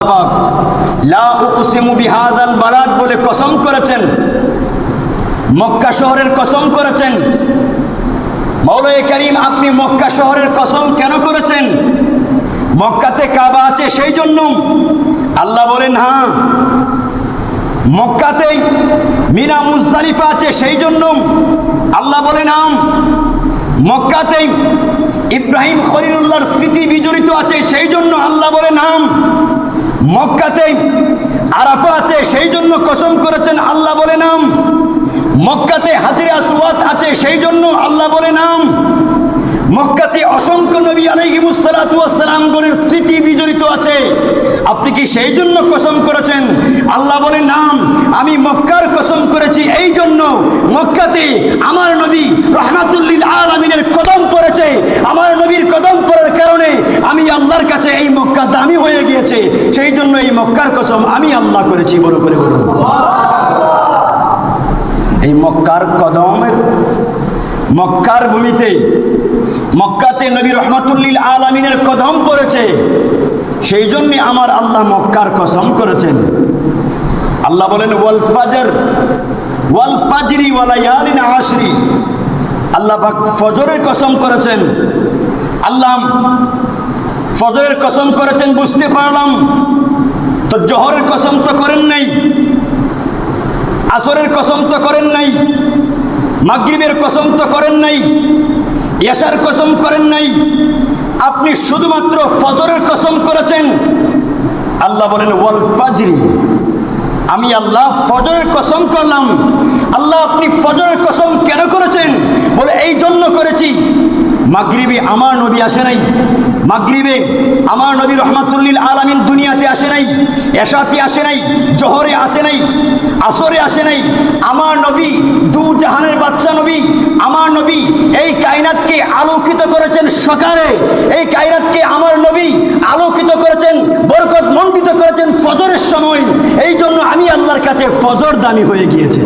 পাক লা উকসিমু বিহাযাল বালাদ বলে কসম করেছেন, মক্কা শহরের কসম করেছেন। মাওলানা কারীম, আপনি মক্কা শহরের কসম কেন করেছেন? মক্কাতে কাবা আছে সেই জন্য? আল্লাহ বলেন হ্যাঁ। মক্কাতে মিনা মুজদালিফা আছে সেই জন্য? আল্লাহ বলেন আম। মক্কাতে ইব্রাহিম খলিলুল্লাহর স্মৃতি বিজড়িত আছে সেই জন্য? আল্লাহ বলেন আম। মক্কাতে আরাফা আছে সেই জন্য কসম করেছেন? আল্লাহ বলে নাম। মক্কাতে হাজরে আসওয়াদ আছে সেই জন্য? আল্লাহ বলে নাম। মক্কাতে অসংখ্য নবী আলাইহিমুস সালাতু ওয়াস সালাম গণের স্মৃতি বিজড়িত আছে, আপনি কি সেই জন্য কসম করেছেন? আল্লাহ বলে নাম। আমি মক্কার কসম করেছি এই জন্য, মক্কাতে আমার নবী রাহমাতুল লিল আলামিনের কদম পড়েছে। আমার নবীর কদম পড়ার কারণে আমি আল্লাহর কাছে এই মক্কা দামি হয়ে গিয়েছে, সেই জন্য এই মক্কার কসম আমি আল্লাহ করেছি। বড় করে বলুন এই মক্কার কদমের, মক্কার ভূমিতে, মক্কাতে নবী রাহমাতুল লিল আলামিনের কদম পড়েছে, সেই জন্য আমার আল্লাহ মক্কার কসম করেছেন। আল্লাহ বলেন ওয়াল ফাজর ওয়াল ফাজরি ওয়া লায়ালিন আশরি। আল্লাহ পাক ফজরের কসম করেছেন। আল্লাহ ফজরের কসম করেছেন বুঝতে পারলাম, তো জোহরের কসম তো করেন নাই, আসরের কসম তো করেন নাই, মাগরিবের কসম তো করেন নাই, এশার কসম করেন নাই, আপনি শুধুমাত্র ফজরের কসম করেছেন। আল্লাহ বলেন ওয়াল ফাজরি, আমি আল্লাহ ফজরের কসম করলাম। আল্লাহ আপনি ফজরের কসম কেন করেছেন? বলে এই জন্য করেছি, মাগরিবে আমার নবী আসে নাই, মাগরিবে আমার নবী রাহমাতুল লিল আলামিন দুনিয়াতে আসে নাই, এশাতে আসে নাই, জোহরে আসে নাই, আসরে আসে নাই। আমার নবী দু জাহানের বাদশা নবী, আমার নবী এই কায়নাতকে আলোকিত করেছেন সকালে, এই কায়নাতকে আমার নবী আলোকিত করেছেন, বরকত মণ্ডিত করেছেন ফজরের সময়। এই জন্য আমি আল্লাহর কাছে ফজর দামি হয়ে গিয়েছে।